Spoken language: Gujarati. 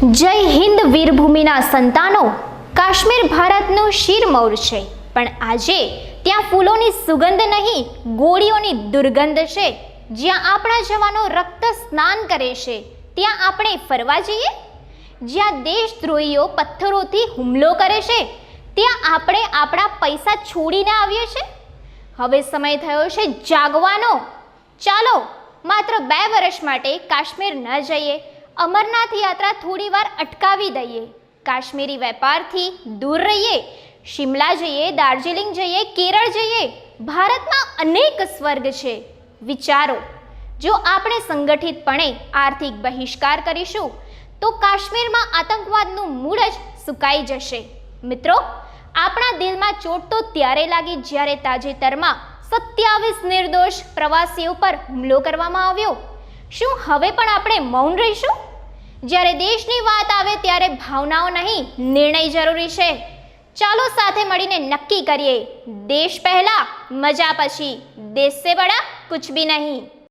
જય હિન્દ વીરભૂમિના સંતાનો, કાશ્મીર ભારતનું શિરમૌર છે, પણ આજે ત્યાં ફૂલોની સુગંધ નહીં, ગોળીઓની દુર્ગંધ છે. જ્યાં આપણા જવાનો રક્ત સ્નાન કરે છે, ત્યાં આપણે ફરવા જઈએ? જ્યાં દેશદ્રોહીઓ પથ્થરોથી હુમલો કરે છે, ત્યાં આપણે આપણા પૈસા છોડીને આવીએ છીએ? હવે સમય થયો છે જાગવાનો. ચાલો માત્ર 2 વર્ષ માટે કાશ્મીર ન જઈએ, અમરનાથ યાત્રા થોડીવાર અટકાવી દઈએ, કાશ્મીરી વેપારથી દૂર રહીએ, શિમલા જઈએ, દાર્જિલિંગ જઈએ, કેરળ જઈએ. ભારતમાં અનેક સ્વર્ગ છે. વિચારો, જો આપણે સંગઠિતપણે આર્થિક બહિષ્કાર કરીશું તો કાશ્મીરમાં આતંકવાદનું મૂળ જ સુકાઈ જશે. મિત્રો, આપણા દિલમાં ચોટ તો ત્યારે લાગી જ્યારે તાજેતરમાં 27 નિર્દોષ પ્રવાસીઓ પર હુમલો કરવામાં આવ્યો. શું હવે પણ આપણે મૌન રહીશું? જ્યારે દેશની વાત આવે ત્યારે ભાવનાઓ નહીં, નિર્ણય જરૂરી છે. ચાલો સાથે મળીને નક્કી કરીએ, દેશ પહેલા, મજા પછી. દેશ સે બડા કુછ ભી નહીં.